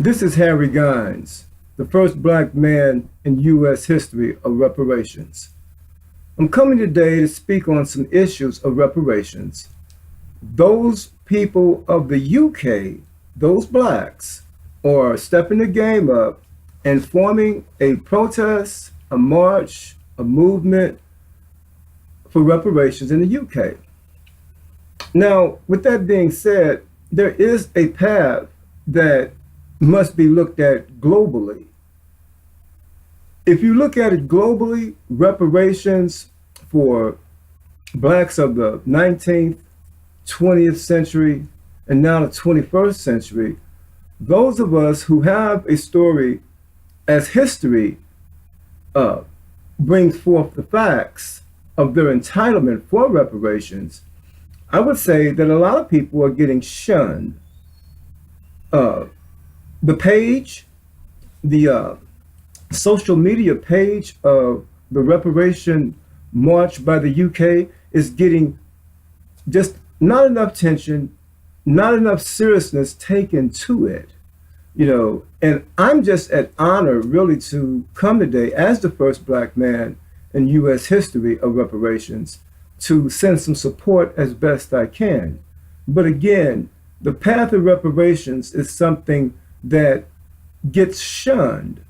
This is Harry Gines, the first black man in U.S. history of reparations. I'm coming today to speak on some issues of reparations. Those people of the UK, those blacks, are stepping the game up and forming a protest, a march, a movement for reparations in the UK. Now, with that being said, there is a path that must be looked at globally. If you look at it globally, reparations for blacks of the 19th, 20th century, and now the 21st century, those of us who have a story as history brings forth the facts of their entitlement for reparations, I would say that a lot of people are getting shunned. The page, the social media page of the reparation march by the UK is getting just not enough attention, not enough seriousness taken to it, and I'm just at honor really to come today as the first black man in U.S. history of reparations to send some support as best I can. But again, the path of reparations is something that gets shunned.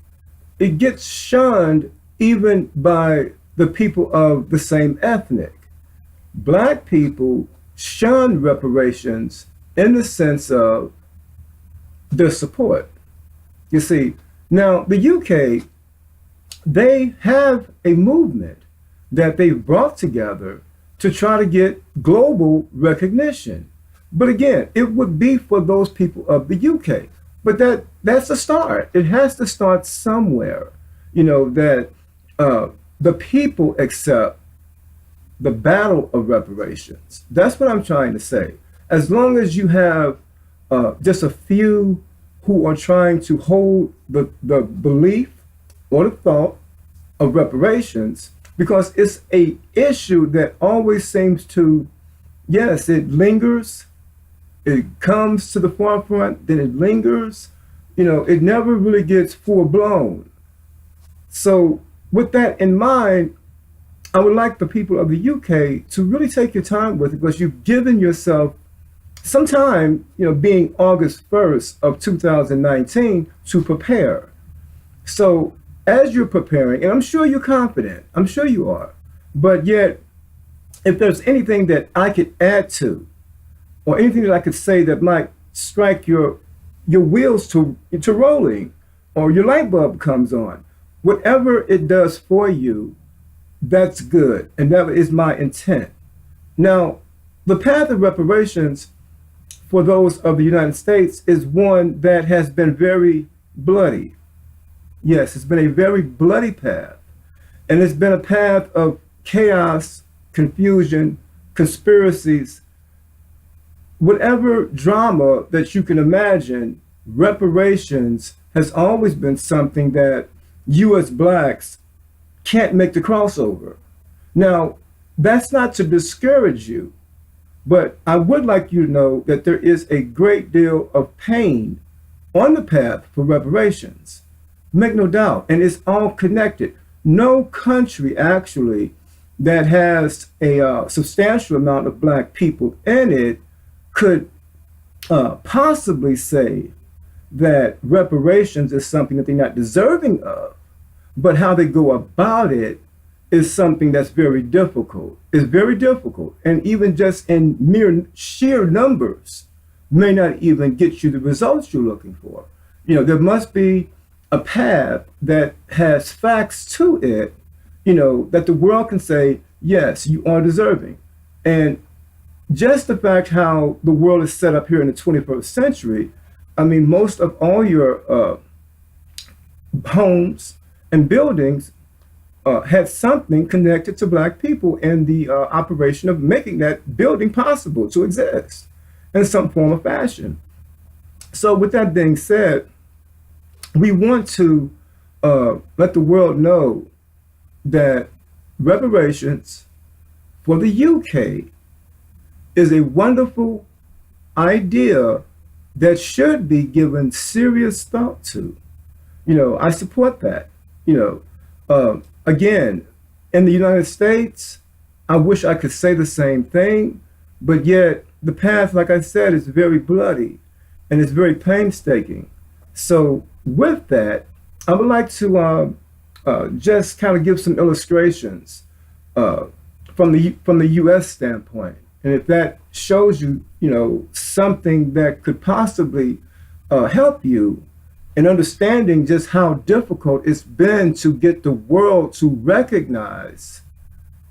It gets shunned even by the people of the same ethnic. Black people shun reparations in the sense of their support. You see, now the UK, they have a movement that they've brought together to try to get global recognition. But again, it would be for those people of the UK. But that's a start. It has to start somewhere, that the people accept the battle of reparations. That's what I'm trying to say. As long as you have just a few who are trying to hold the belief or the thought of reparations, because it's a issue that always seems to, yes, it lingers. It comes to the forefront, then it lingers. It never really gets full blown. So with that in mind, I would like the people of the UK to really take your time with it, because you've given yourself some time, being August 1st of 2019, to prepare. So as you're preparing, and I'm sure you're confident, I'm sure you are, but yet if there's anything that I could add to, or anything that I could say that might strike your wheels to rolling, or your light bulb comes on, whatever it does for you, that's good, and that is my intent. Now, the path of reparations for those of the United States is one that has been very bloody. Yes, it's been a very bloody path, and it's been a path of chaos, confusion, conspiracies. Whatever drama that you can imagine, reparations has always been something that you as blacks can't make the crossover. Now, that's not to discourage you, but I would like you to know that there is a great deal of pain on the path for reparations. Make no doubt, and it's all connected. No country actually that has a substantial amount of black people in it could possibly say that reparations is something that they're not deserving of, but how they go about it is something that's very difficult. It's very difficult, and even just in mere sheer numbers may not even get you the results you're looking for. There must be a path that has facts to it, that the world can say, yes, you are deserving. And just the fact how the world is set up here in the 21st century, I mean, most of all your homes and buildings had something connected to black people in the operation of making that building possible to exist in some form or fashion. So with that being said, we want to let the world know that reparations for the UK is a wonderful idea that should be given serious thought to. I support that. Again, in the United States, I wish I could say the same thing, but yet the path, like I said, is very bloody and it's very painstaking. So, with that, I would like to just kind of give some illustrations uh, from the U.S. standpoint, and if that shows you, something that could possibly help you in understanding just how difficult it's been to get the world to recognize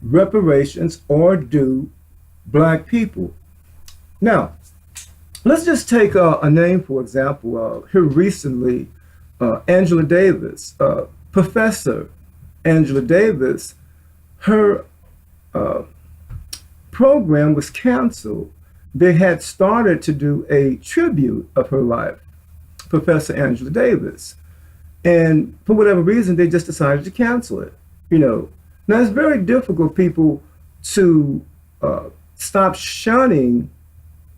reparations or do black people. Now, let's just take a name, for example, here recently, Angela Davis, Professor Angela Davis, her program was canceled. They had started to do a tribute of her life, Professor Angela Davis. And for whatever reason, they just decided to cancel it. Now it's very difficult, people, to stop shunning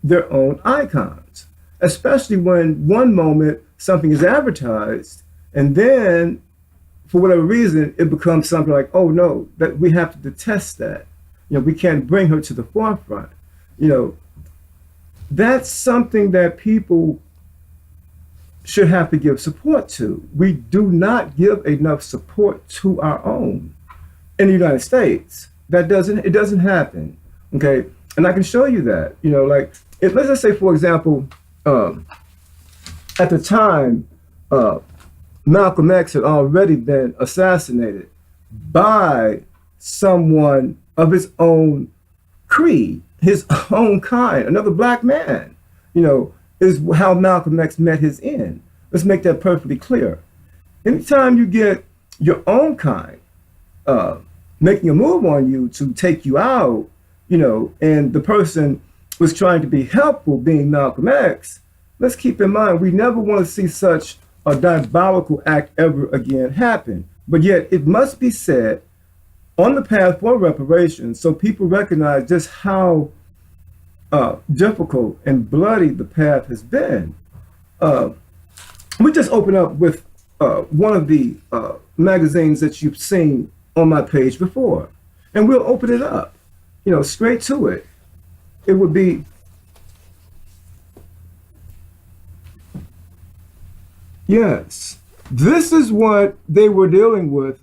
their own icons, especially when one moment something is advertised and then for whatever reason it becomes something like, oh no, that we have to detest that. We can't bring her to the forefront. That's something that people should have to give support to. We do not give enough support to our own in the United States. It doesn't happen. Okay. And I can show you that, like, let's just say, for example, at the time, Malcolm X had already been assassinated by someone of his own creed, his own kind, another black man, is how Malcolm X met his end. Let's make that perfectly clear. Anytime you get your own kind making a move on you to take you out, and the person was trying to be helpful, being Malcolm X, let's keep in mind, we never want to see such a diabolical act ever again happen. But yet it must be said on the path for reparations, so people recognize just how difficult and bloody the path has been. We just open up with one of the magazines that you've seen on my page before, and we'll open it up, straight to it. It would be, yes, this is what they were dealing with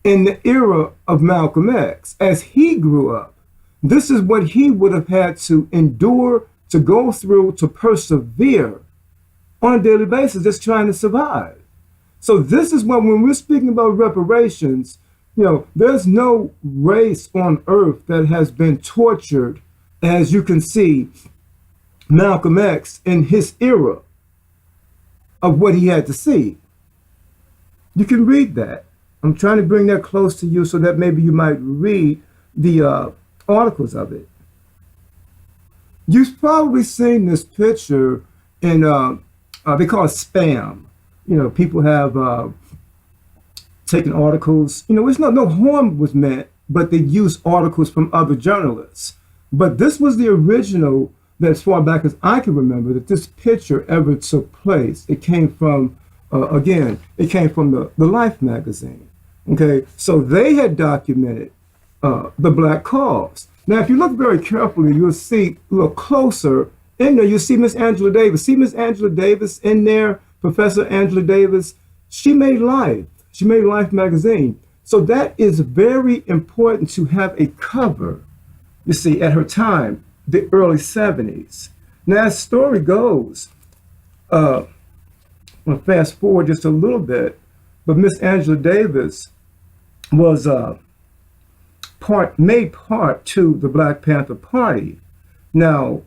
in the era of Malcolm X. As he grew up, this is what he would have had to endure, to go through, to persevere on a daily basis, just trying to survive. So this is what, when we're speaking about reparations, there's no race on earth that has been tortured, as you can see Malcolm X in his era of what he had to see. You can read that. I'm trying to bring that close to you so that maybe you might read the articles of it. You've probably seen this picture in, they call it spam. People have taken articles, it's no harm was meant, but they used articles from other journalists. But this was the original, that as far back as I can remember, that this picture ever took place. It came from, it came from the Life magazine. Okay, so they had documented the Black cause. Now, if you look very carefully, you'll see a little closer in there, you'll see Miss Angela Davis. See Miss Angela Davis in there, Professor Angela Davis. She made Life. She made Life magazine. So that is very important to have a cover, you see, at her time, the early 70s. Now, as story goes, I'm going to fast forward just a little bit, but Miss Angela Davis was made part to the Black Panther Party. Now,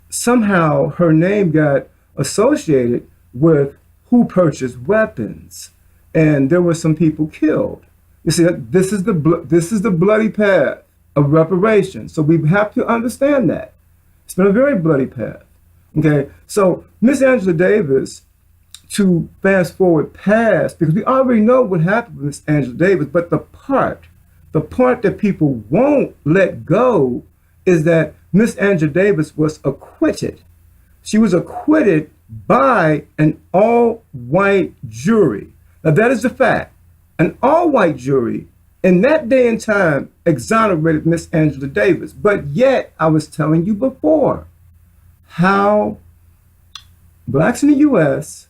somehow her name got associated with who purchased weapons, and there were some people killed. You see, this is the bloody path of reparations. So we have to understand that it's been a very bloody path. Okay, so Miss Angela Davis, to fast forward past, because we already know what happened with Miss Angela Davis, but the part that people won't let go is that Miss Angela Davis was acquitted She was acquitted by an all-white jury. Now, that is the fact. An all-white jury in that day and time exonerated Miss Angela Davis. But yet, I was telling you before how blacks in the U.S.,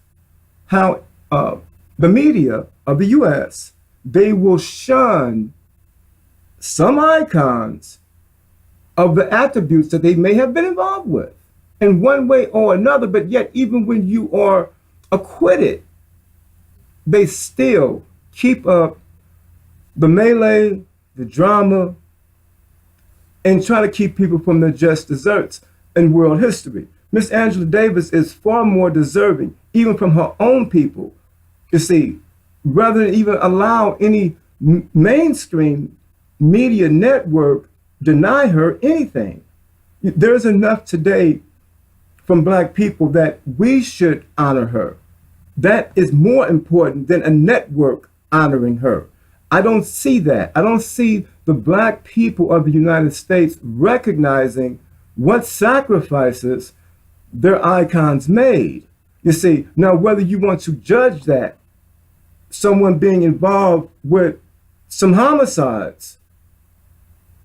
how the media of the U.S., they will shun some icons of the attributes that they may have been involved with in one way or another. But yet, even when you are acquitted, they still keep up the melee, the drama, and try to keep people from their just desserts in world history. Miss Angela Davis is far more deserving, even from her own people. You see, rather than even allow any mainstream media network deny her anything. There's enough today from black people that we should honor her. That is more important than a network honoring her. I don't see that. I don't see the black people of the United States recognizing what sacrifices their icons made. You see, now whether you want to judge that, someone being involved with some homicides,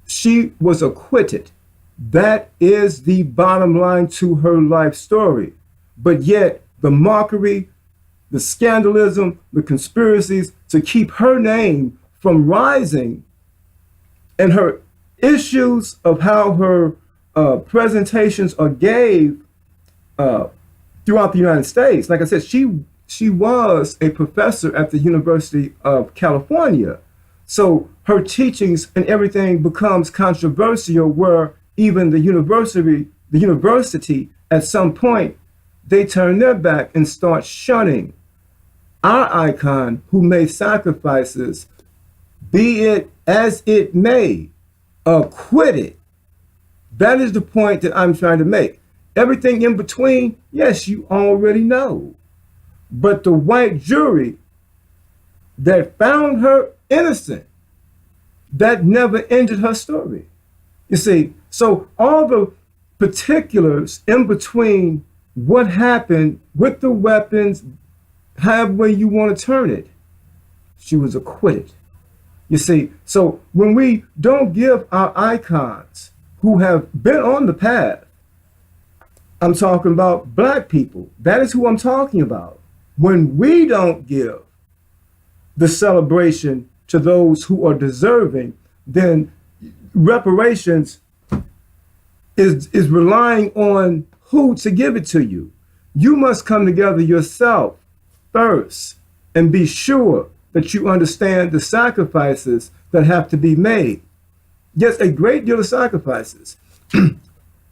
she was acquitted. That is the bottom line to her life story. But yet, the mockery, the scandalism, the conspiracies to keep her name from rising, and her issues of how her presentations are gave throughout the United States. Like I said, she was a professor at the University of California. So her teachings and everything becomes controversial, where even the university at some point, they turn their back and start shunning our icon who made sacrifices, be it as it may, acquitted. That is the point that I'm trying to make. Everything in between, yes, you already know. But the white jury that found her innocent, that never ended her story. You see, so all the particulars in between what happened with the weapons, however way you want to turn it, she was acquitted. You see, so when we don't give our icons who have been on the path, I'm talking about black people. That is who I'm talking about. When we don't give the celebration to those who are deserving, then reparations is relying on who to give it to you. You must come together yourself first and be sure that you understand the sacrifices that have to be made. Yes, a great deal of sacrifices.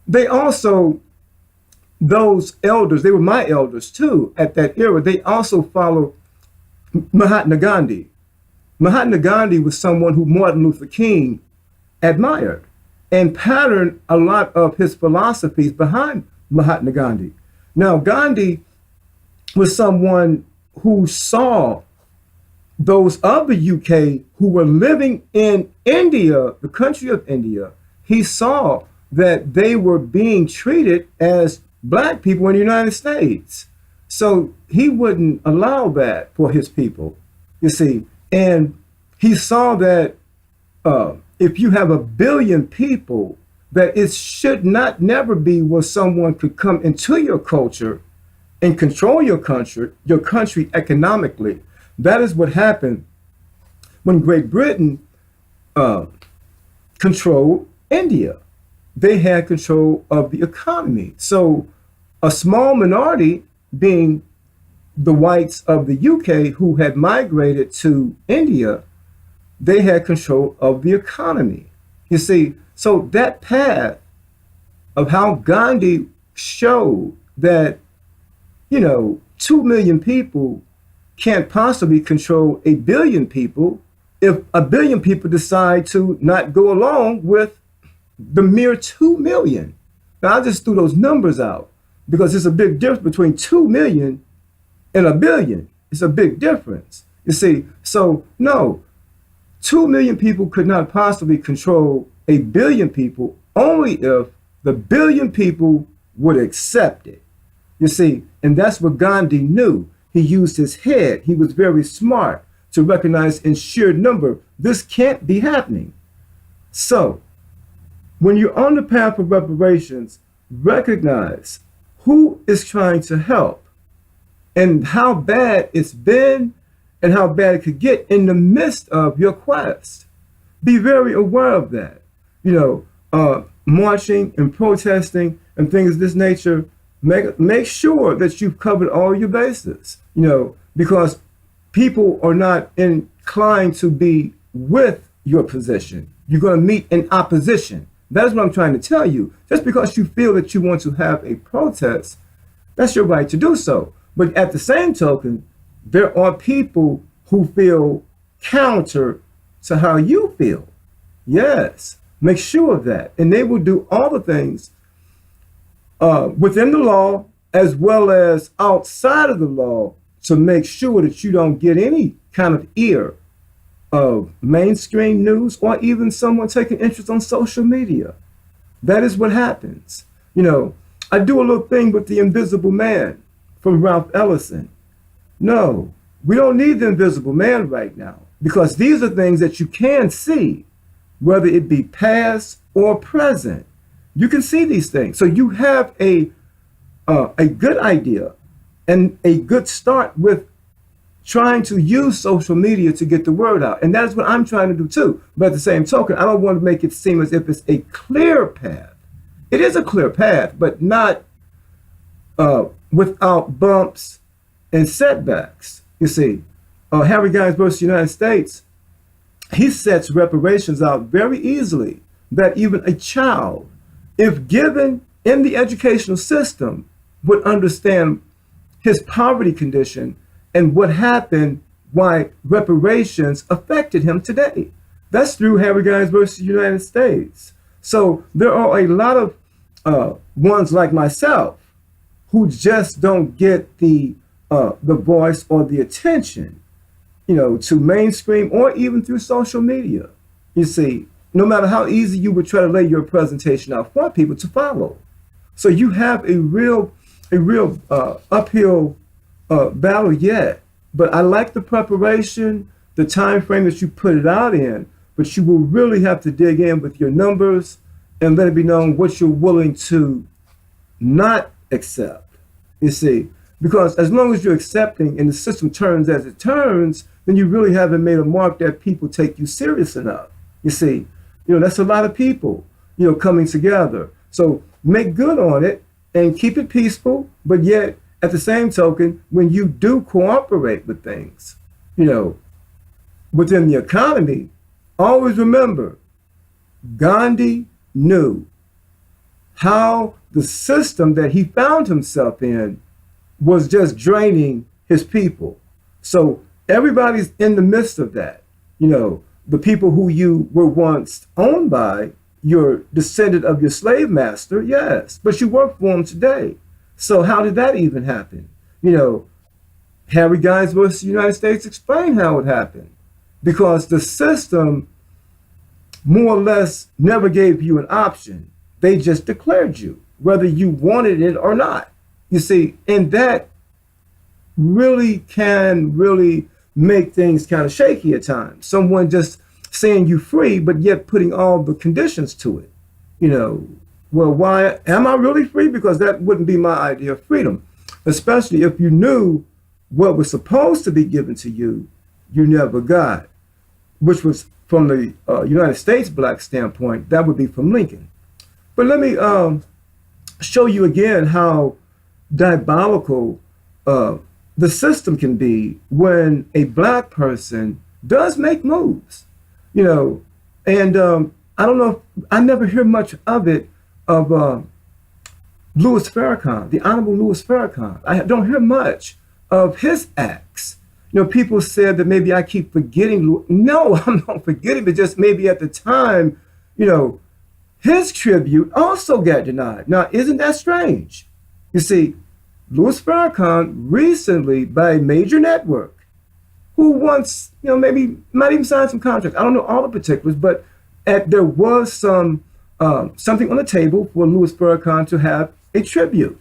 They also, those elders, they were my elders too at that era, they also followed Mahatma Gandhi. Mahatma Gandhi was someone who Martin Luther King admired and patterned a lot of his philosophies behind Mahatma Gandhi. Now, Gandhi was someone who saw those of the UK who were living in India, the country of India. He saw that they were being treated as black people in the United States. So he wouldn't allow that for his people, you see. And he saw that if you have 1 billion people, that it should not never be where someone could come into your culture and control your country economically. That is what happened when Great Britain controlled India. They had control of the economy. So a small minority, being the whites of the UK who had migrated to India, they had control of the economy. You see, so that path of how Gandhi showed that, 2 million people can't possibly control 1 billion people if 1 billion people decide to not go along with the mere 2 million. Now, I just threw those numbers out because there's a big difference between 2 million and 1 billion. It's a big difference. You see, so no, 2 million people could not possibly control 1 billion people only if the 1 billion people would accept it. You see, and that's what Gandhi knew. He used his head. He was very smart to recognize in sheer number, this can't be happening. So when you're on the path of reparations, recognize who is trying to help and how bad it's been and how bad it could get in the midst of your quest. Be very aware of that. Marching and protesting and things of this nature, make sure that you've covered all your bases, because people are not inclined to be with your position. You're going to meet in opposition. That is what I'm trying to tell you. Just because you feel that you want to have a protest, that's your right to do so. But at the same token, there are people who feel counter to how you feel. Yes, make sure of that. And they will do all the things within the law as well as outside of the law to make sure that you don't get any kind of ear of mainstream news or even someone taking interest on social media. That is what happens. I do a little thing with the Invisible Man from Ralph Ellison. No, we don't need the Invisible Man right now because these are things that you can see, whether it be past or present. You can see these things. So you have a good idea and a good start with trying to use social media to get the word out. And that is what I'm trying to do too. But at the same token, I don't want to make it seem as if it's a clear path. It is a clear path, but not without bumps and setbacks. You see, Harry Giles versus the United States, he sets reparations out very easily that even a child, if given in the educational system, would understand his poverty condition and what happened, why reparations affected him today. That's through Harry Giles versus the United States. So there are a lot of ones like myself who just don't get the voice or the attention, to mainstream or even through social media. You see, no matter how easy you would try to lay your presentation out for people to follow. So you have a real uphill battle yet. But I like the preparation, the time frame that you put it out in, but you will really have to dig in with your numbers and let it be known what you're willing to not accept, you see. Because as long as you're accepting and the system turns as it turns, then you really haven't made a mark that people take you serious enough. You see, that's a lot of people, coming together. So make good on it and keep it peaceful, but yet at the same token, when you do cooperate with things, within the economy, always remember, Gandhi knew how the system that he found himself in was just draining his people. So everybody's in the midst of that. The people who you were once owned by, you're descendant of your slave master, yes, but you work for him today. So how did that even happen? Harry Giles versus the United States explained how it happened. Because the system more or less never gave you an option. They just declared you, whether you wanted it or not. You see, and that can really make things kind of shaky at times. Someone just saying you free, but yet putting all the conditions to it. Well, why am I really free? Because that wouldn't be my idea of freedom, especially if you knew what was supposed to be given to you, you never got, which was from the United States Black standpoint, that would be from Lincoln. But let me show you again how diabolical the system can be when a Black person does make moves, and I don't know, I never hear much of it, of Louis Farrakhan, the Honorable Louis Farrakhan. I don't hear much of his acts. People said that maybe I keep forgetting Louis. No, I'm not forgetting, but just maybe at the time, his tribute also got denied. Now, isn't that strange? You see, Louis Farrakhan recently, by a major network, who once, maybe might even sign some contracts. I don't know all the particulars, but there was something on the table for Louis Farrakhan to have a tribute.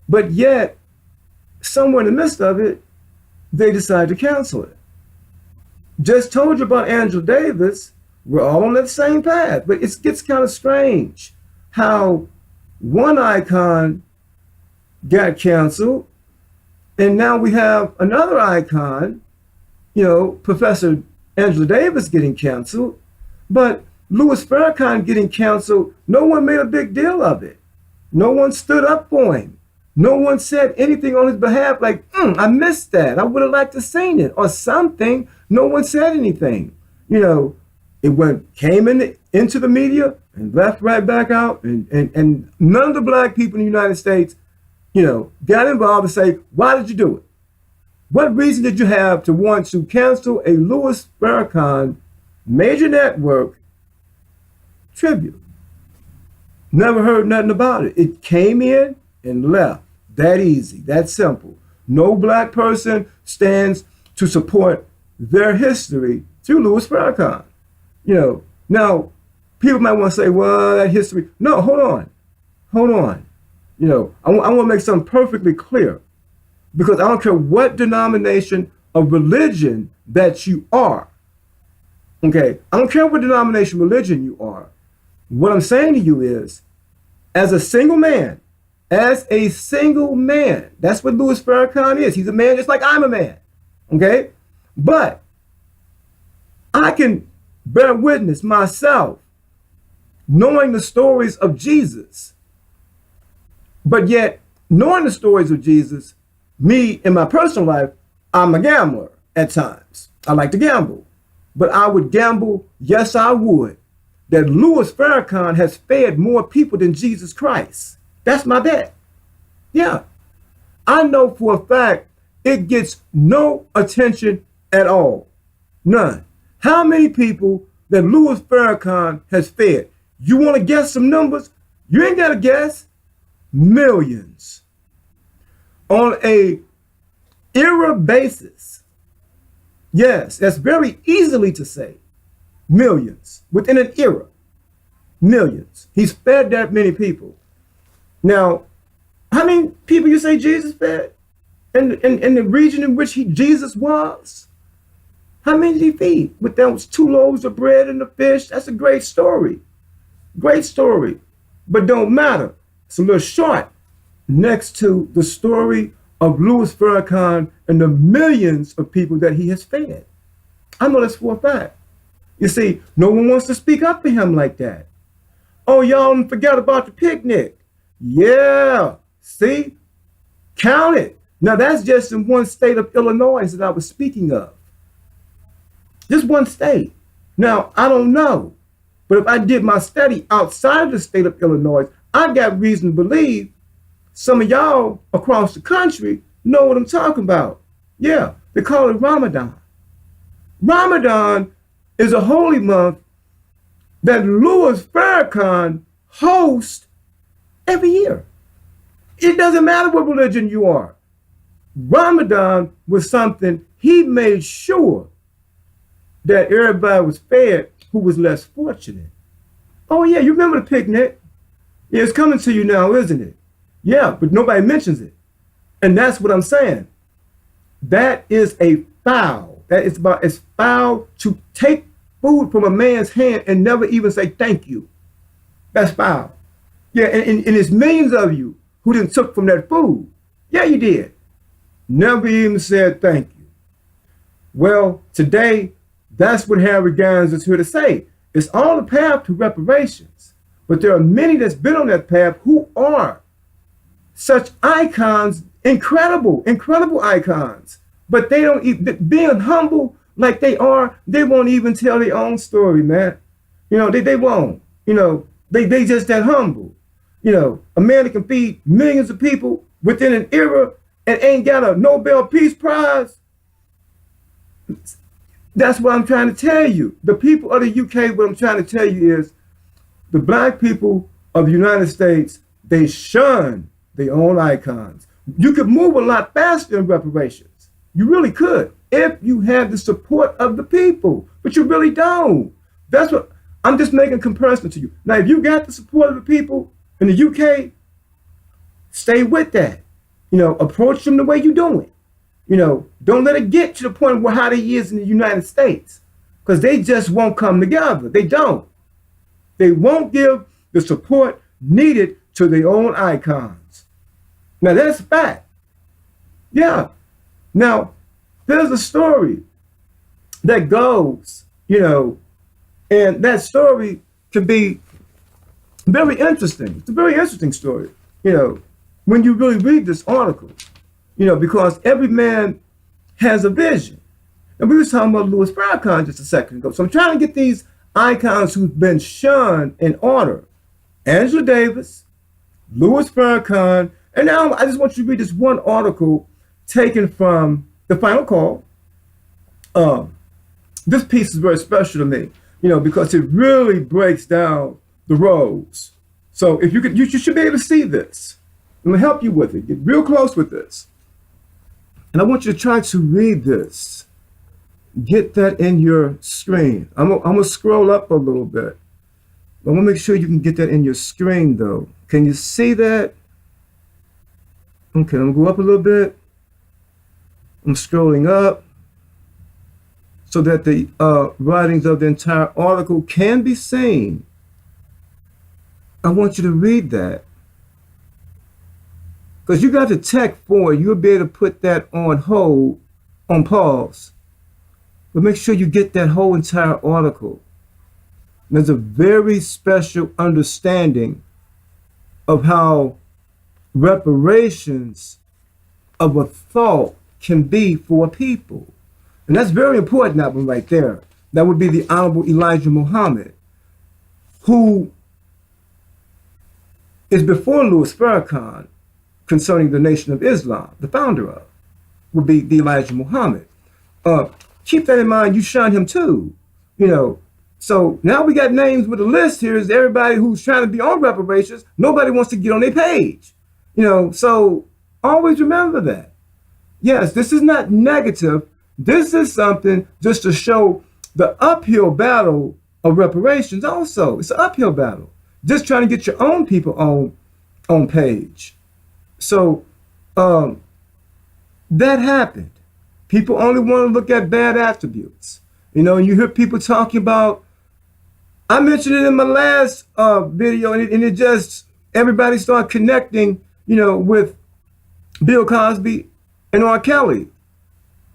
But yet, somewhere in the midst of it, they decide to cancel it. Just told you about Angela Davis. We're all on that same path, but it gets kind of strange how one icon got canceled, and now we have another icon, Professor Angela Davis getting canceled, but Louis Farrakhan getting canceled, no one made a big deal of it. No one stood up for him. No one said anything on his behalf like, I missed that. I would have liked to seen it or something. No one said anything. It came into the media and left right back out. And none of the black people in the United States, got involved and say, why did you do it? What reason did you have to want to cancel a Louis Farrakhan major network tribute? Never heard nothing about it. It came in and left. That easy, that simple. No black person stands to support their history through Louis Farrakhan. Now people might want to say, well, that history. No, hold on. I want to make something perfectly clear, because I don't care what denomination of religion that you are. Okay, I don't care what denomination of religion you are. What I'm saying to you is, as a single man, that's what Louis Farrakhan is. He's a man just like I'm a man. Okay, but I can bear witness myself knowing the stories of Jesus. But yet, knowing the stories of Jesus, me in my personal life, I'm a gambler at times. I like to gamble. But I would gamble, yes, I would, that Louis Farrakhan has fed more people than Jesus Christ. That's my bet. Yeah. I know for a fact it gets no attention at all. None. How many people that Louis Farrakhan has fed? You want to guess some numbers? You ain't got to guess. Millions. On a era basis. Yes, that's very easily to say. Millions. Within an era. Millions. He's fed that many people. Now, how many people you say Jesus fed? In the region in which Jesus was? How many did he feed? With those 2 loaves of bread and the fish? That's a great story. Great story. But don't matter. It's a little short next to the story of Louis Farrakhan and the millions of people that he has fed. I know that's for a fact. You see, no one wants to speak up for him like that. Oh, y'all forgot about the picnic. Yeah, see? Count it. Now, that's just in one state of Illinois that I was speaking of. Just one state. Now, I don't know. But if I did my study outside of the state of Illinois, I got reason to believe some of y'all across the country know what I'm talking about. Yeah, they call it Ramadan. Ramadan is a holy month that Louis Farrakhan hosts every year. It doesn't matter what religion you are. Ramadan was something he made sure that everybody was fed who was less fortunate. Oh yeah, you remember the picnic? Yeah, it's coming to you now, isn't it? Yeah, but nobody mentions it. And that's what I'm saying. That is a foul. It's foul to take food from a man's hand and never even say thank you. That's foul. Yeah, and it's millions of you who didn't took from that food. Yeah, you did. Never even said thank you. Well, today, that's what Harry Gans is here to say. It's on the path to reparations. But there are many that's been on that path who are such icons, incredible icons. But they don't even, being humble like they are, they won't even tell their own story, man. They won't. They just that humble. A man that can feed millions of people within an era and ain't got a Nobel Peace Prize. That's what I'm trying to tell you. The people of the UK, what I'm trying to tell you is the black people of the United States, they shun their own icons. You could move a lot faster in reparations. You really could if you had the support of the people, but you really don't. That's what I'm just making a comparison to you. Now, if you got the support of the people in the UK, stay with that. approach them the way you do it. Don't let it get to the point where how they is in the United States, because they just won't come together. They don't. They won't give the support needed to their own icons. Now that's fact. Yeah. Now there's a story that goes, and that story can be very interesting. It's a very interesting story, when you really read this article, because every man has a vision. And we were talking about Louis Farrakhan just a second ago. So I'm trying to get these icons who've been shunned in order. Angela Davis, Louis Farrakhan, and now I just want you to read this one article taken from The Final Call. This piece is very special to me, because it really breaks down the roles. So if you should be able to see this. I'm gonna help you with it. Get real close with this. And I want you to try to read this. Get that in your screen. I'm gonna scroll up a little bit. I want to make sure you can get that in your screen though. Can you see that? Okay, I'm gonna go up a little bit. I'm scrolling up so that the writings of the entire article can be seen. I want you to read that. Because you got the tech for it, you'll be able to put that on hold, on pause. But make sure you get that whole entire article. And there's a very special understanding of how reparations of a thought can be for a people. And that's very important, that one right there. That would be the Honorable Elijah Muhammad, who is before Louis Farrakhan concerning the Nation of Islam, the founder of, would be the Elijah Muhammad. Keep that in mind, you shun him too. So now we got names with a list here is everybody who's trying to be on reparations. Nobody wants to get on their page. So always remember that. Yes, this is not negative. This is something just to show the uphill battle of reparations also. It's an uphill battle. Just trying to get your own people on page. So that happened. People only want to look at bad attributes. And you hear people talking about, I mentioned it in my last video, and it just, everybody started connecting, with Bill Cosby and R. Kelly.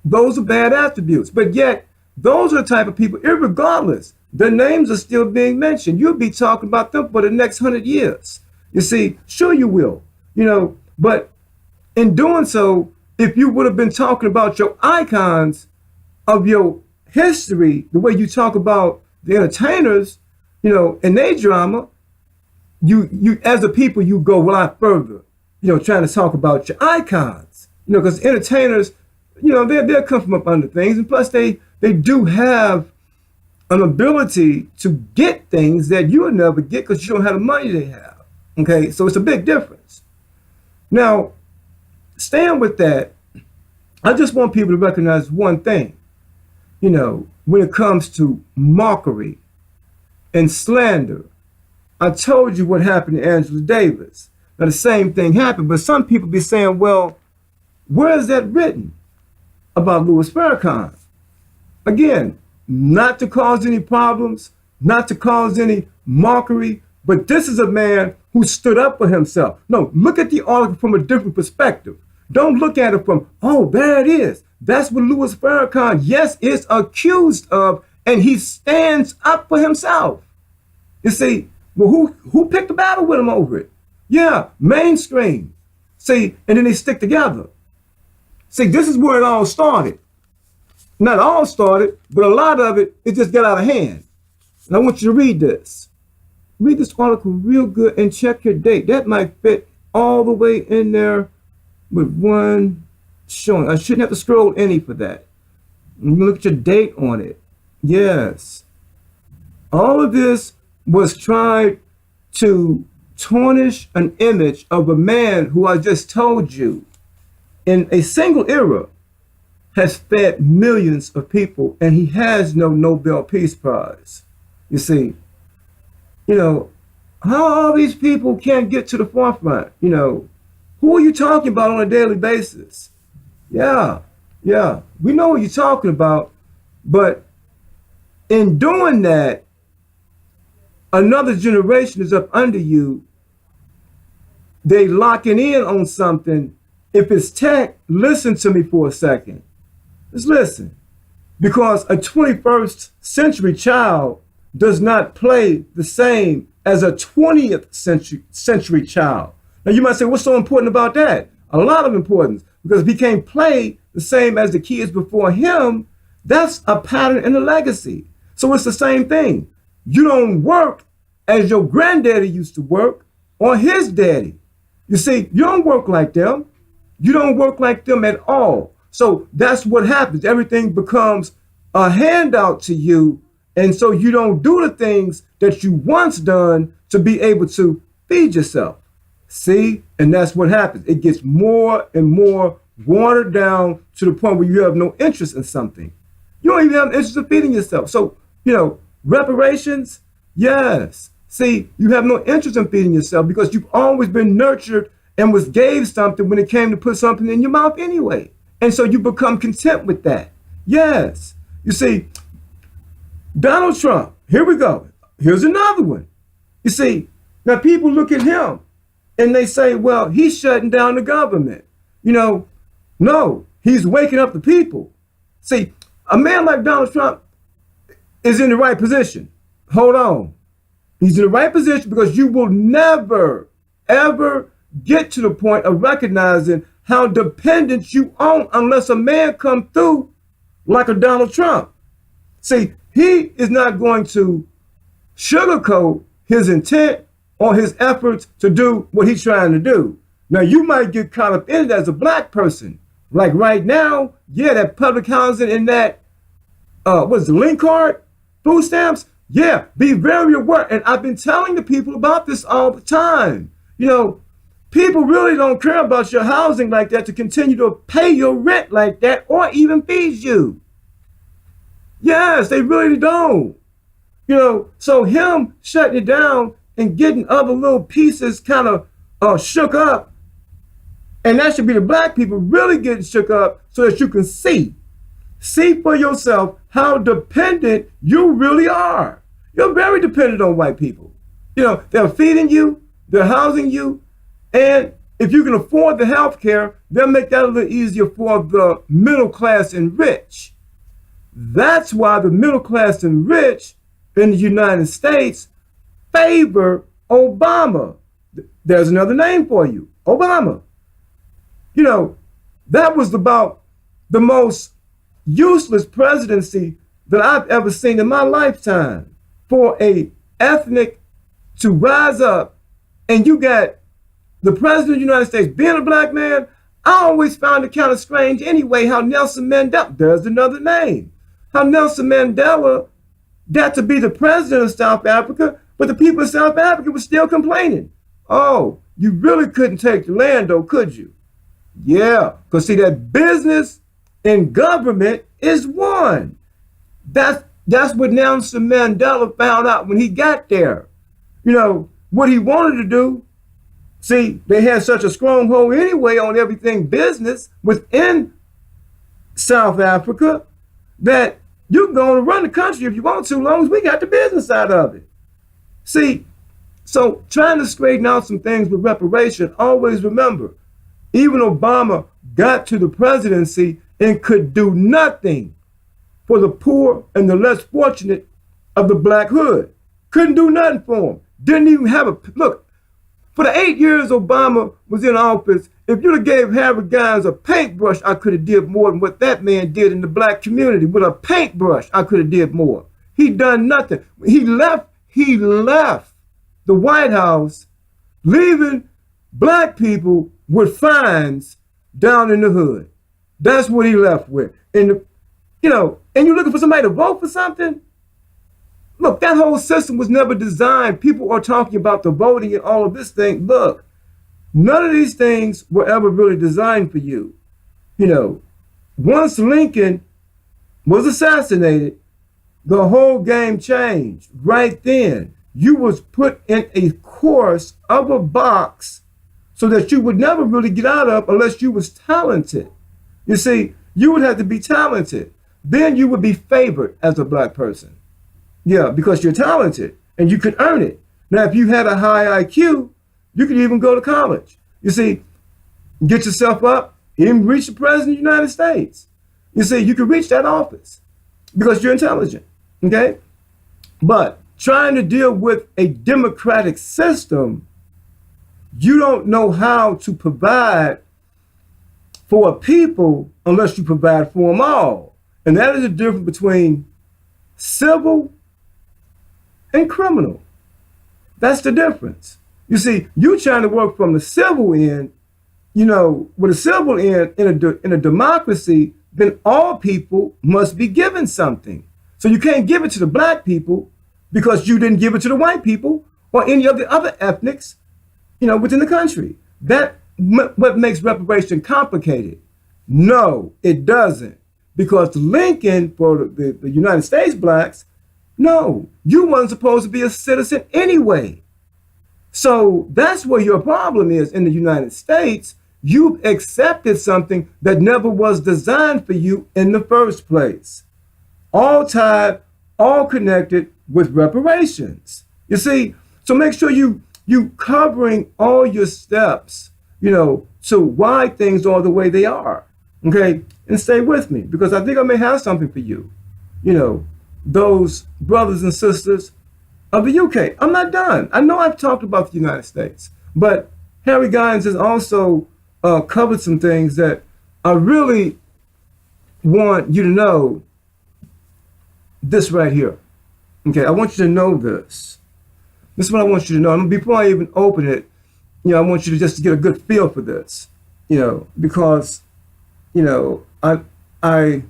Those are bad attributes. But yet, those are the type of people, irregardless, their names are still being mentioned. You'll be talking about them for the next 100 years. You see, sure you will, but in doing so, if you would have been talking about your icons of your history, the way you talk about the entertainers, and their drama, you as a people, you go a lot further, trying to talk about your icons, because entertainers, they'll come from up under things, and plus they do have an ability to get things that you'll never get because you don't have the money they have. Okay, so it's a big difference. Now, staying with that, I just want people to recognize one thing, when it comes to mockery and slander. I told you what happened to Angela Davis. Now, the same thing happened, but some people be saying, well, where is that written about Louis Farrakhan? Again, not to cause any problems, not to cause any mockery, but this is a man who stood up for himself. No, look at the article from a different perspective. Don't look at it from, oh, there it is. That's what Louis Farrakhan, yes, is accused of, and he stands up for himself. You see, well, who picked the battle with him over it? Yeah, mainstream. See, and then they stick together. See, this is where it all started. Not all started, but a lot of it, it just got out of hand. And I want you to read this. Read this article real good and check your date. That might fit all the way in there with one showing. I shouldn't have to scroll any for that. You look at your date on it. Yes. All of this was tried to tarnish an image of a man who I just told you in a single era has fed millions of people, and he has no Nobel Peace Prize. You see, how all these people can't get to the forefront, who Who are you talking about on a daily basis? Yeah, yeah. We know what you're talking about, but in doing that, another generation is up under you. They locking in on something. If it's tech, listen to me for a second. Just listen. Because a 21st century child does not play the same as a 20th century child. Now you might say, what's so important about that? A lot of importance, because if he can't play the same as the kids before him, that's a pattern and a legacy. So it's the same thing. You don't work as your granddaddy used to work or his daddy. You see, you don't work like them. You don't work like them at all. So that's what happens. Everything becomes a handout to you. And so you don't do the things that you once done to be able to feed yourself. See? And that's what happens. It gets more and more watered down to the point where you have no interest in something. You don't even have an interest in feeding yourself. So, reparations, yes. See, you have no interest in feeding yourself because you've always been nurtured and was gave something when it came to put something in your mouth anyway. And so you become content with that. Yes. You see, Donald Trump, here we go. Here's another one. You see, now people look at him and they say, well, he's shutting down the government. No, he's waking up the people. See, a man like Donald Trump is in the right position. Hold on. He's in the right position because you will never, ever get to the point of recognizing how dependent you are unless a man come through like a Donald Trump. See, he is not going to sugarcoat his intent or his efforts to do what he's trying to do. Now, you might get caught up in it as a black person. Like right now, yeah, that public housing and that, what's the link card? Food stamps? Yeah, be very aware. And I've been telling the people about this all the time. People really don't care about your housing like that to continue to pay your rent like that or even feed you. Yes, they really don't. So him shutting it down and getting other little pieces kind of shook up, and that should be the black people really getting shook up so that you can see for yourself how dependent you really are. You're very dependent on white people. They're feeding you, they're housing you, and if you can afford the health care, they'll make that a little easier for the middle class and rich. That's why the middle class and rich in the United States favor Obama. There's another name for you, Obama. That was about the most useless presidency that I've ever seen in my lifetime. For a ethnic to rise up, and you got the president of the United States being a black man. I always found it kind of strange anyway how Nelson Mandela, there's another name, how Nelson Mandela got to be the president of South Africa, but the people of South Africa were still complaining. Oh, you really couldn't take the land though, could you? Yeah, because see, that business and government is one. That's what Nelson Mandela found out when he got there. What he wanted to do. See, they had such a stronghold anyway on everything business within South Africa that you can go and run the country if you want to, as long as we got the business out of it. See, so trying to straighten out some things with reparation, always remember, even Obama got to the presidency and could do nothing for the poor and the less fortunate of the black hood. Couldn't do nothing for them. Didn't even have a, look, for the 8 years Obama was in office, if you'd have gave Harry Giles a paintbrush, I could have did more than what that man did in the black community. With a paintbrush, I could have did more. He done nothing. He left the White House, leaving black people with fines down in the hood. That's what he left with. And and you're looking for somebody to vote for something? Look, that whole system was never designed. People are talking about the voting and all of this thing. Look, none of these things were ever really designed for you. Once Lincoln was assassinated, the whole game changed. Right then, you was put in a course of a box so that you would never really get out of unless you was talented. You see, you would have to be talented. Then you would be favored as a black person. Yeah, because you're talented and you could earn it. Now, if you had a high IQ, you could even go to college. You see, get yourself up, even reach the president of the United States. You see, you could reach that office because you're intelligent, okay? But trying to deal with a democratic system, you don't know how to provide for a people unless you provide for them all. And that is the difference between civil and criminal. That's the difference. You see, you're trying to work from the civil end, you know, with a civil end in a democracy, then all people must be given something. So you can't give it to the black people because you didn't give it to the white people or any of the other ethnics, you know, within the country. That what makes reparation complicated. No, it doesn't. Because Lincoln, for the United States blacks, no, you weren't supposed to be a citizen anyway. So that's where your problem is in the United States. You've accepted something that never was designed for you in the first place. All tied, all connected with reparations. You see, so make sure you covering all your steps, you know, to why things are the way they are. Okay, and stay with me because I think I may have something for you. You know, those brothers and sisters of the UK. I'm not done. I know I've talked about the United States, but Harry Gines has also covered some things that I really want you to know this right here. Okay, I want you to know this. This is what I want you to know. And before I even open it, you know, I want you to just get a good feel for this, you know, because, you know, I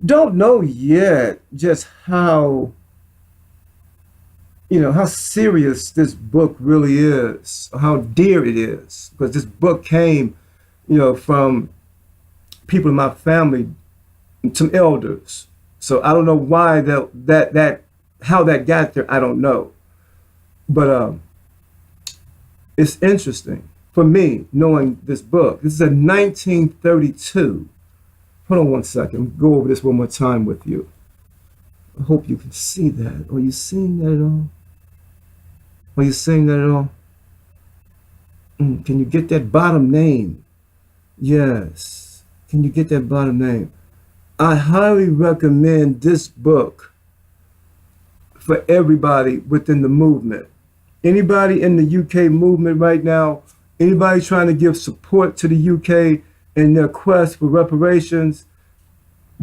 don't know yet just how, you know, how serious this book really is, or how dear it is, because this book came, you know, from people in my family, some elders. So I don't know why how that got there. I don't know, but it's interesting for me knowing this book. This is a 1932. Hold on one second. Go over this one more time with you. I hope you can see that. Are you seeing that at all? Are you seeing that at all? Can you get that bottom name? Yes. Can you get that bottom name? I highly recommend this book for everybody within the movement. Anybody in the UK movement right now, anybody trying to give support to the UK in their quest for reparations,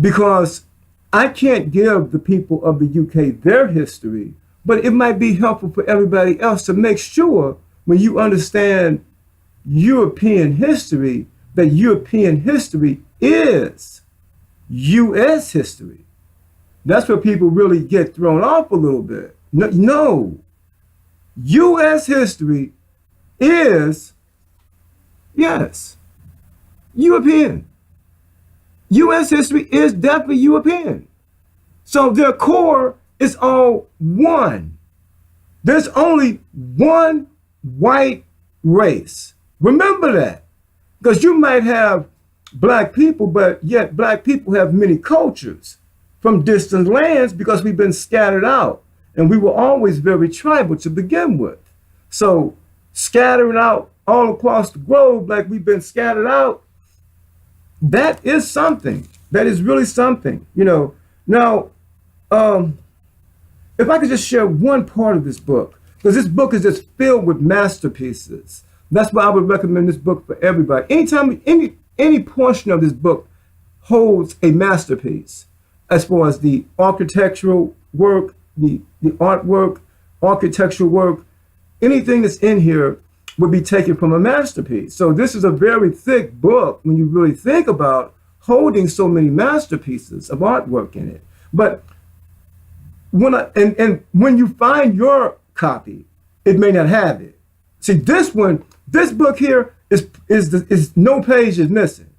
because I can't give the people of the UK their history, but it might be helpful for everybody else to make sure when you understand European history, that European history is US history. That's where people really get thrown off a little bit. No. US history is, yes, European. US history is definitely European. So their core is all one. There's only one white race. Remember that. Because you might have black people, but yet black people have many cultures from distant lands because we've been scattered out. And we were always very tribal to begin with. So scattering out all across the globe like we've been scattered out, that is something. That is really something, you know. Now, if I could just share one part of this book, because this book is just filled with masterpieces. That's why I would recommend this book for everybody. Anytime, any portion of this book holds a masterpiece as far as the architectural work, the artwork, architectural work, anything that's in here would be taken from a masterpiece. So this is a very thick book when you really think about holding so many masterpieces of artwork in it. But when you find your copy, it may not have it. See, this book here is no page is missing.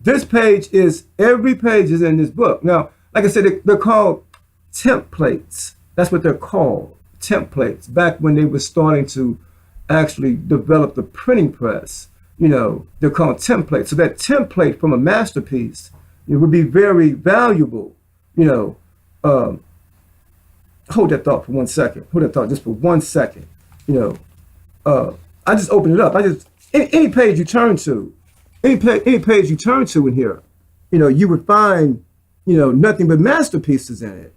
This page is, every page is in this book. Now, like I said, they're called templates. That's what they're called, templates, back when they were starting to actually developed the printing press. They're called templates. So that template from a masterpiece, it would be very valuable. You know, um, hold that thought for 1 second. Hold that thought just for 1 second. You know, I just open it up. Any page you turn to, any page you turn to in here, you would find, nothing but masterpieces in it.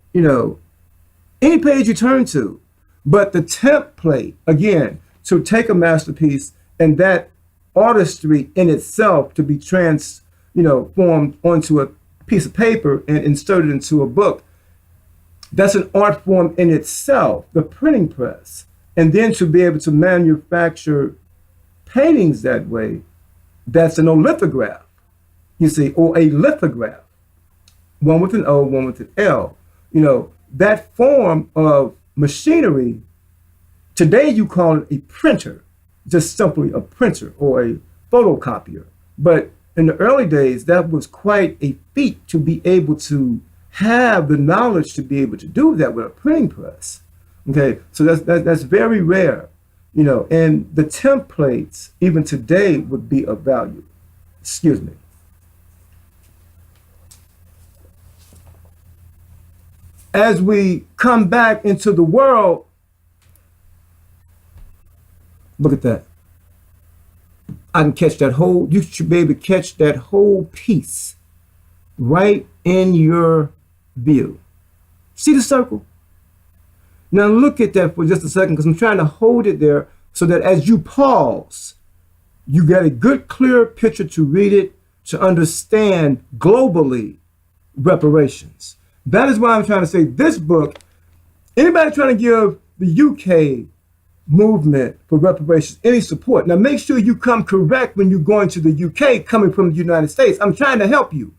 Any page you turn to, but the template again to take a masterpiece and that artistry in itself to be formed onto a piece of paper and inserted into a book. That's an art form in itself, the printing press. And then to be able to manufacture paintings that way, that's an olithograph, you see, or a lithograph, one with an O, one with an L. That form of machinery, today you call it a printer, just simply a printer or a photocopier. But in the early days, that was quite a feat to be able to have the knowledge to be able to do that with a printing press. Okay, so that's very rare, and the templates even today would be of value. Excuse me. As we come back into the world, look at that. I can catch that whole, you should be able to catch that whole piece right in your view. See the circle? Now look at that for just a second, because I'm trying to hold it there so that as you pause, you get a good, clear picture to read it, to understand globally reparations. That is why I'm trying to say this book, anybody trying to give the UK movement for reparations any support, now make sure you come correct when you're going to the UK coming from the United States. I'm trying to help you,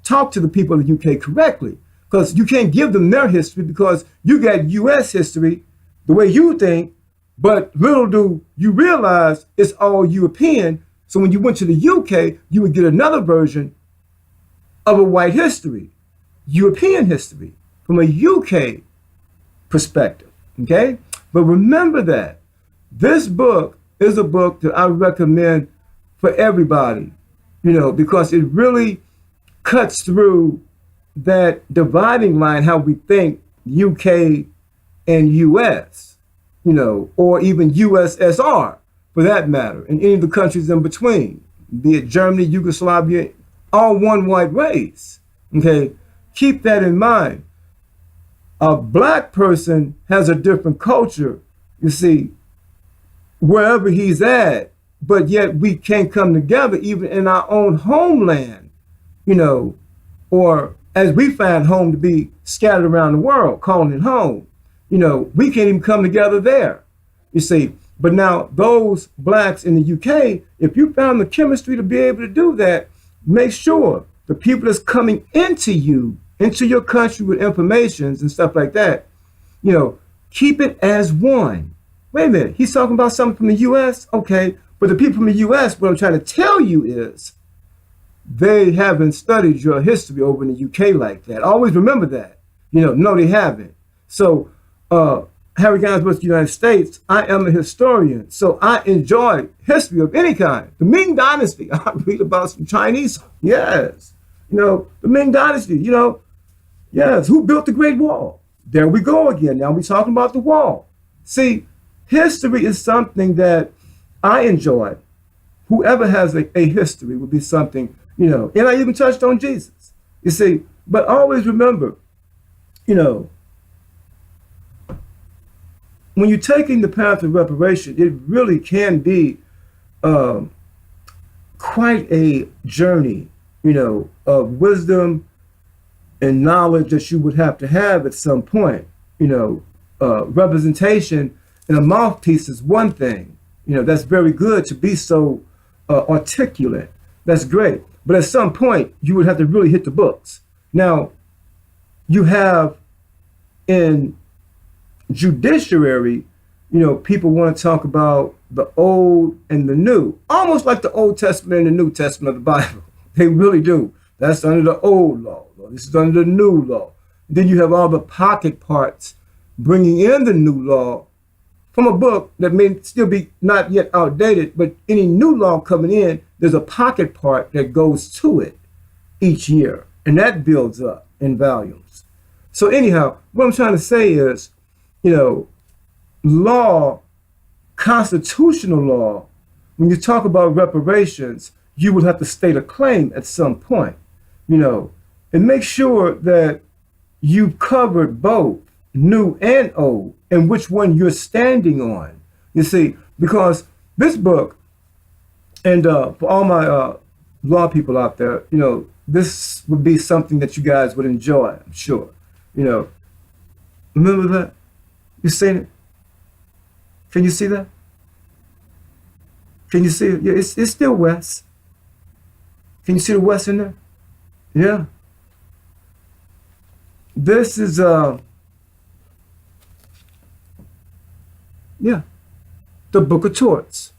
talk to the people of the UK correctly, because you can't give them their history because you got US history the way you think, but little do you realize it's all European. So when you went to the UK, you would get another version of a white history, European history from a UK perspective, okay? But remember that this book is a book that I recommend for everybody, because it really cuts through that dividing line, how we think UK and US, or even USSR for that matter, and any of the countries in between, be it Germany, Yugoslavia, all one white race, okay? Keep that in mind. A black person has a different culture, you see, wherever he's at, but yet we can't come together even in our own homeland, or as we find home to be scattered around the world, calling it home. We can't even come together there, you see. But now those blacks in the UK, if you found the chemistry to be able to do that, make sure the people that's coming into your country with informations and stuff like that, keep it as one. Wait a minute, he's talking about something from the US? Okay, but the people from the US, what I'm trying to tell you is, they haven't studied your history over in the UK like that. Always remember that. No, they haven't. So, Harry Gowns versus the United States, I am a historian, so I enjoy history of any kind. The Ming Dynasty, I read about some Chinese, yes. The Ming Dynasty, yes, who built the Great Wall? There we go again. Now we're talking about the wall. See, history is something that I enjoy. Whoever has a history would be something, and I even touched on Jesus, you see. But always remember, when you're taking the path of reparation, it really can be quite a journey, of wisdom and knowledge that you would have to have at some point. Representation in a mouthpiece is one thing. That's very good to be so articulate. That's great. But at some point, you would have to really hit the books. Now, you have in judiciary, people want to talk about the old and the new, almost like the Old Testament and the New Testament of the Bible. They really do. That's under the old law. This is under the new law. Then you have all the pocket parts bringing in the new law from a book that may still be not yet outdated, but any new law coming in, there's a pocket part that goes to it each year, and that builds up in volumes. So anyhow, what I'm trying to say is, you know, law, constitutional law, when you talk about reparations, you will have to state a claim at some point, you know, and make sure that you've covered both new and old and which one you're standing on. You see, because this book, and for all my law people out there, you know, this would be something that you guys would enjoy, I'm sure. You know, remember that? You seen it? Can you see that? Can you see it? Yeah, it's still West. Can you see the West in there? Yeah. This is yeah, the Book of Torts.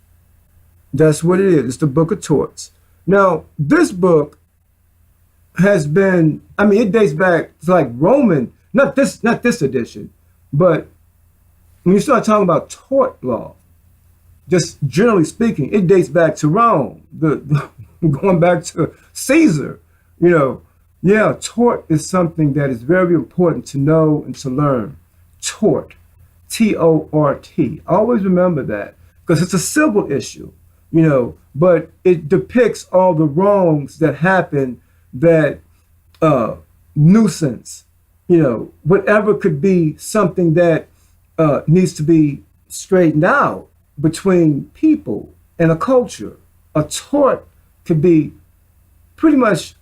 That's what it is. It's the Book of Torts. Now, this book has been, I mean, it dates back to like Roman, not this edition, but when you start talking about tort law, just generally speaking, it dates back to Rome, going back to Caesar, you know. Yeah, tort is something that is very important to know and to learn. Tort, T-O-R-T. Always remember that, because it's a civil issue, you know, but it depicts all the wrongs that happen, that nuisance, you know, whatever could be something that needs to be straightened out between people and a culture. A tort could be pretty much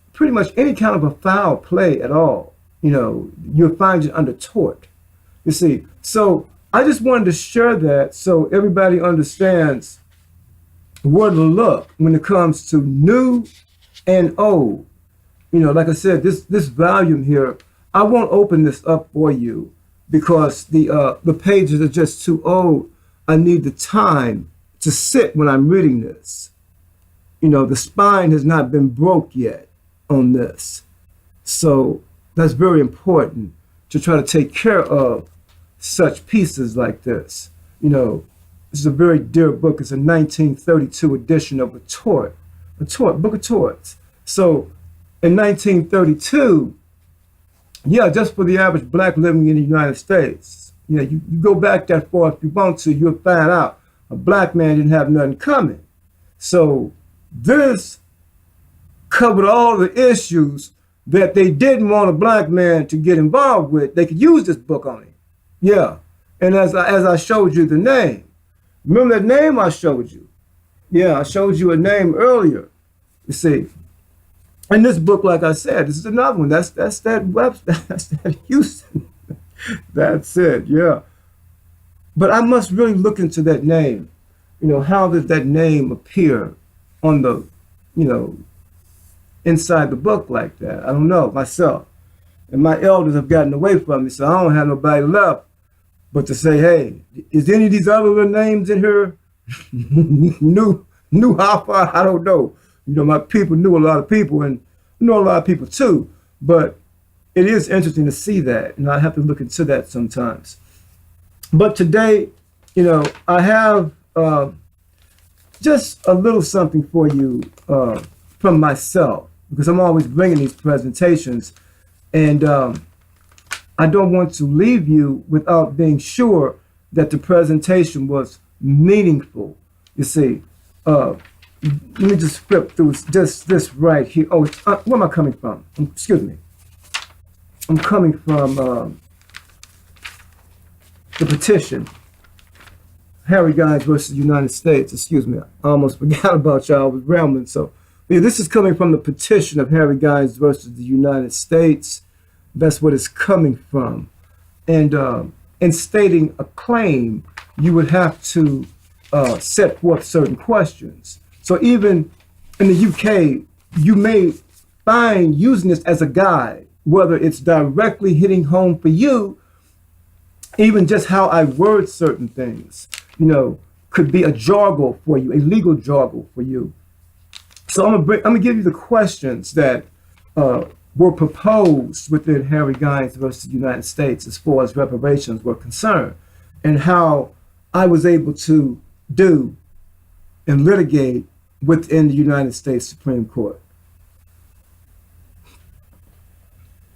any kind of a foul play at all. You know, you'll find it under tort. You see, so I just wanted to share that so everybody understands where to look when it comes to new and old. You know, like I said, this volume here, I won't open this up for you because the pages are just too old. I need the time to sit when I'm reading this. You know, the spine has not been broke yet on this. So that's very important to try to take care of such pieces like this. You know, this is a very dear book. It's a 1932 edition of a Book of Torts. So in 1932, yeah, just for the average black living in the United States, you go back that far if you want to, you'll find out a black man didn't have nothing coming. So this covered all the issues that they didn't want a black man to get involved with. They could use this book on him. Yeah. And as I showed you the name, remember that name I showed you? Yeah, I showed you a name earlier. You see, in this book, like I said, this is another one. That's that Webster, that's that Houston. That's it, yeah. But I must really look into that name. You know, how did that name appear on the, you know, inside the book like that? I don't know myself. And my elders have gotten away from me, so I don't have nobody left but to say, hey, is any of these other little names in here? New how far? I don't know. You know, my people knew a lot of people, and I know a lot of people too, but it is interesting to see that, and I have to look into that sometimes. But today, you know, I have just a little something for you from myself, because I'm always bringing these presentations, and I don't want to leave you without being sure that the presentation was meaningful. You see, let me just flip through just this right here. Oh, where am I coming from? Excuse me. I'm coming from the petition, Harry Guys versus United States. Excuse me, I almost forgot about y'all. I was rambling. So, yeah, this is coming from the petition of Harry Guys versus the United States. That's what it's coming from. And in stating a claim, you would have to set forth certain questions. So even in the UK, you may find using this as a guide, whether it's directly hitting home for you, even just how I word certain things, you know, could be a jargon for you, a legal jargon for you. So I'm gonna give you the questions that were proposed within Harry Guys versus the United States as far as reparations were concerned, and how I was able to do and litigate within the United States Supreme Court.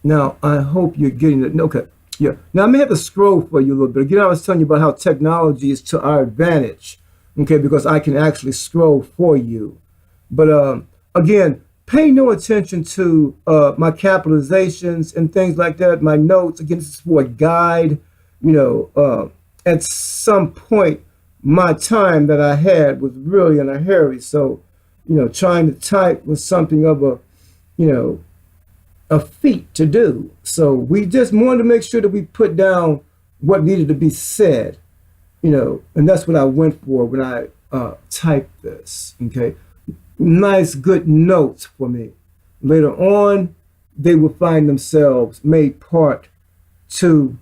Now, I hope you're getting it. Okay. Yeah. Now, I may have to scroll for you a little bit. Again, I was telling you about how technology is to our advantage, okay, because I can actually scroll for you. But again, pay no attention to my capitalizations and things like that, my notes. Again, this is for a guide. At some point, my time that I had was really in a hurry. So, trying to type was something of you know, a feat to do. So we just wanted to make sure that we put down what needed to be said, and that's what I went for when I typed this. Okay, nice, good notes for me. Later on, they will find themselves made part to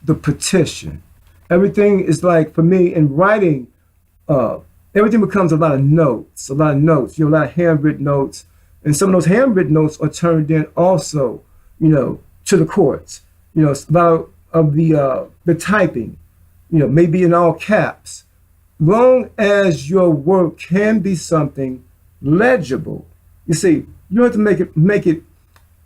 the petition. Everything is like, for me in writing, uh, everything becomes a lot of notes, a lot of handwritten notes. And some of those handwritten notes are turned in also, to the courts. It's about of the typing, maybe in all caps. Long as your work can be something legible. You see, you don't have to make it.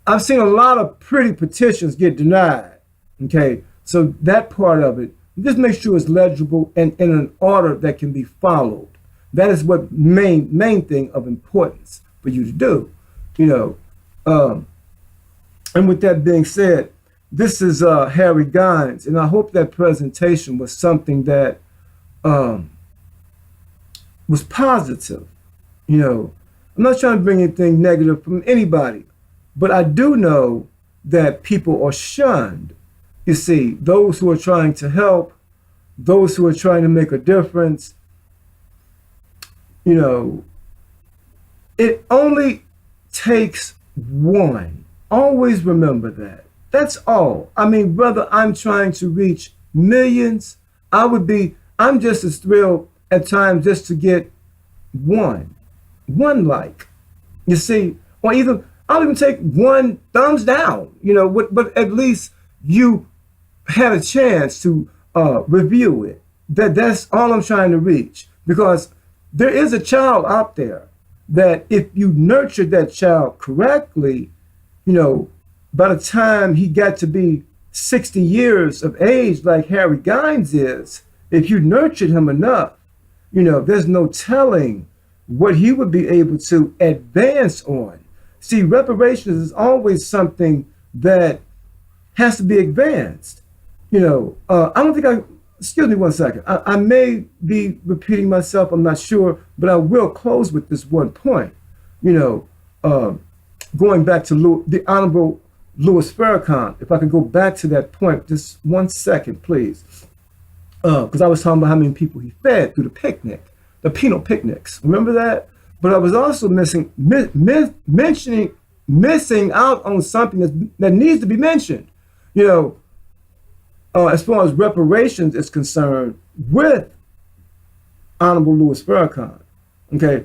I've seen a lot of pretty petitions get denied. Okay, so that part of it, just make sure it's legible and in an order that can be followed. That is what main thing of importance for you to do. And with that being said, this is Harry Gines, and I hope that presentation was something that was positive. I'm not trying to bring anything negative from anybody, but I do know that people are shunned. You see, those who are trying to help, those who are trying to make a difference, it only takes one. Always remember that. That's all. I mean, brother, I'm trying to reach millions. I'm just as thrilled at times just to get one like. You see, or even, I'll even take one thumbs down, but at least you had a chance to review it. That's all I'm trying to reach, because there is a child out there that if you nurture that child correctly, by the time he got to be 60 years of age, like Harry Gines is, if you nurtured him enough, there's no telling what he would be able to advance on. See, reparations is always something that has to be advanced. I don't think excuse me one second. I may be repeating myself, I'm not sure, but I will close with this one point. Going back to the Honorable Louis Farrakhan, if I could go back to that point, just 1 second, please. Because I was talking about how many people he fed through the penal picnics. Remember that? But I was also missing out on something that needs to be mentioned. As far as reparations is concerned, with Honorable Louis Farrakhan, okay.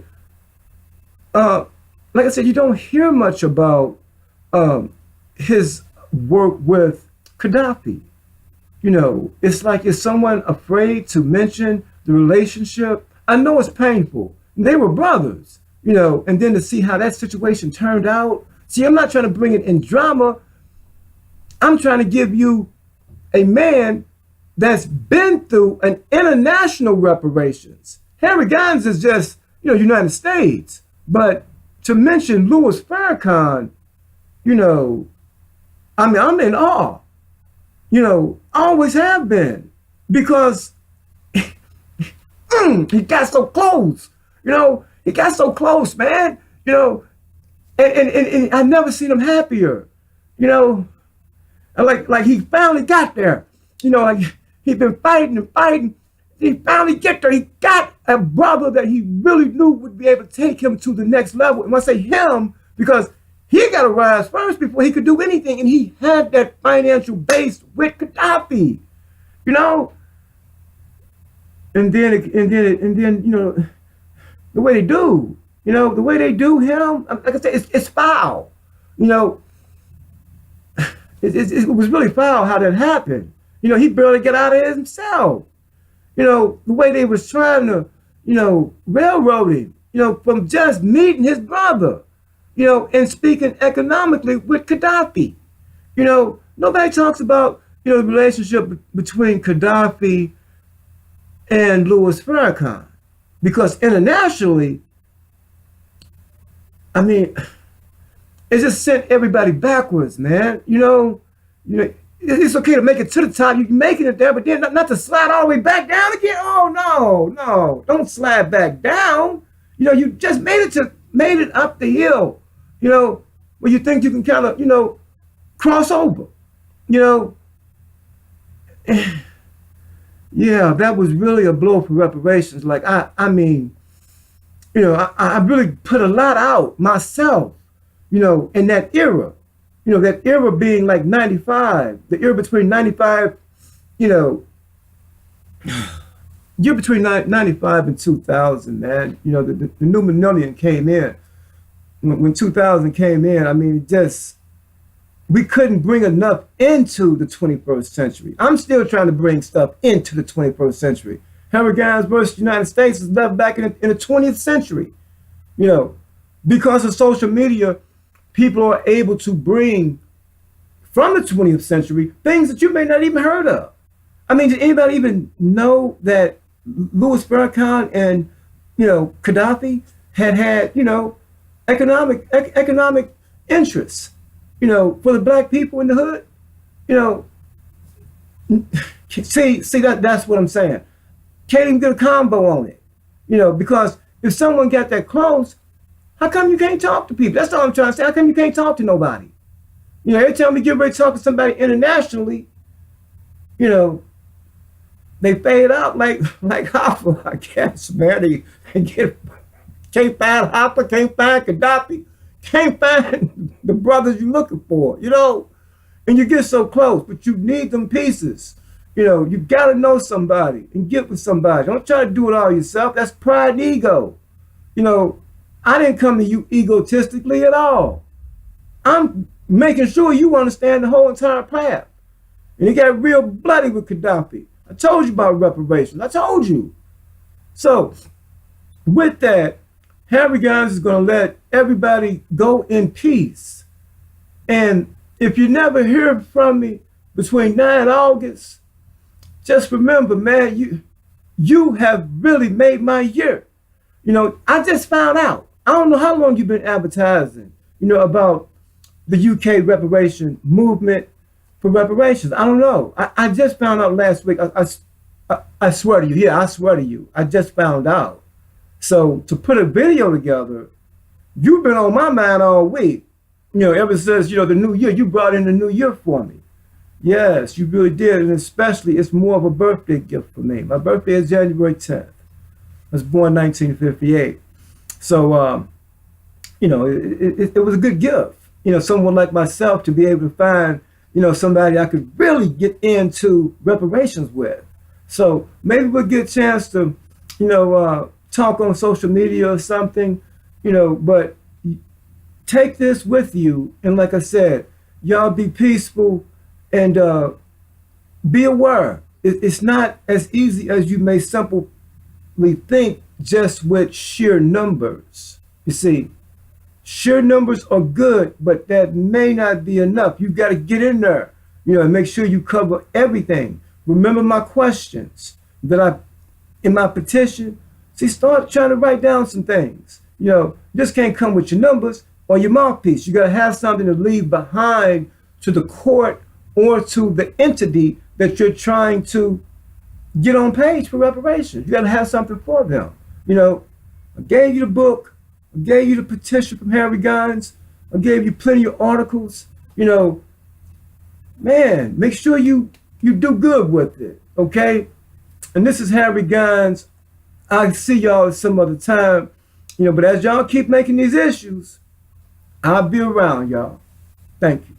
Like I said, you don't hear much about his work with Gaddafi. It's like, is someone afraid to mention the relationship? I know it's painful. They were brothers, and then to see how that situation turned out. See, I'm not trying to bring it in drama. I'm trying to give you a man that's been through an international reparations. Harry Gines is just, United States. But to mention Louis Farrakhan, I'm in awe. I always have been, because he got so close. He got so close, man. And I've never seen him happier. Like he finally got there. Like he'd been fighting and fighting. He finally get there. He got a brother that he really knew would be able to take him to the next level. And when I say him, because he got to rise first before he could do anything. And he had that financial base with Gaddafi, And then, the way they do, the way they do him, like I said, it's foul. It was really foul how that happened. He barely got out of it himself. You know, the way they was trying to, you know, railroad him, you know, from just meeting his brother, you know, and speaking economically with Gaddafi. You know, nobody talks about, you know, the relationship between Gaddafi and Louis Farrakhan. Because internationally, I mean, it just sent everybody backwards, man. You know, it's okay to make it to the top. You're making it there, but then not to slide all the way back down again. Oh no, don't slide back down. You know, you just made it up the hill. You know, where you think you can kind of, you know, cross over. You know, yeah, that was really a blow for reparations. Like I mean, you know, I really put a lot out myself, you know, in that era. You know, that era being like 95, the era between 95, you know, year between 95 and 2000, man. You know, the new millennium came in. When 2000 came in, I mean, we couldn't bring enough into the 21st century. I'm still trying to bring stuff into the 21st century. Henry Gans versus United States is left back in the 20th century. You know, because of social media, people are able to bring from the 20th century things that you may not even heard of. I mean, did anybody even know that Louis Farrakhan and, you know, Gaddafi had, you know, economic interests, you know, for the black people in the hood? You know, see that's what I'm saying. Can't even get a combo on it, you know, because if someone got that close, how come you can't talk to people? That's all I'm trying to say. How come you can't talk to nobody? You know, every time we get ready to talk to somebody internationally, you know, they fade out like Hoffa, I guess, man. They can't find Hoffa, can't find Gaddafi, can't find the brothers you're looking for, you know? And you get so close, but you need them pieces. You know, you gotta know somebody and get with somebody. Don't try to do it all yourself. That's pride and ego. You know, I didn't come to you egotistically at all. I'm making sure you understand the whole entire path. And it got real bloody with Gaddafi. I told you about reparations. I told you. So, with that, Harry Gans is going to let everybody go in peace. And if you never hear from me between now and August, just remember, man, you have really made my year. You know, I just found out. I don't know how long you've been advertising, you know, about the UK reparation movement for reparations. I don't know. I just found out last week. I swear to you. Yeah, I swear to you. I just found out. So to put a video together, you've been on my mind all week. You know, ever since, you know, the new year, you brought in the new year for me. Yes, you really did. And especially, it's more of a birthday gift for me. My birthday is January 10th. I was born 1958. So, you know, it was a good gift. You know, someone like myself to be able to find, you know, somebody I could really get into reparations with. So maybe we'll get a chance to, you know, talk on social media or something, you know, but take this with you. And like I said, y'all be peaceful and be aware. It's not as easy as you may simply think just with sheer numbers. You see, sheer numbers are good, but that may not be enough. You got to get in there, you know, and make sure you cover everything. Remember my questions that in my petition. See, start trying to write down some things. You know, you just can't come with your numbers or your mouthpiece. You got to have something to leave behind to the court or to the entity that you're trying to get on page for reparations. You got to have something for them. You know, I gave you the book. I gave you the petition from Harry Gans. I gave you plenty of articles. You know, man, make sure you do good with it, okay? And this is Harry Gans. I'll see y'all some other time. You know, but as y'all keep making these issues, I'll be around, y'all. Thank you.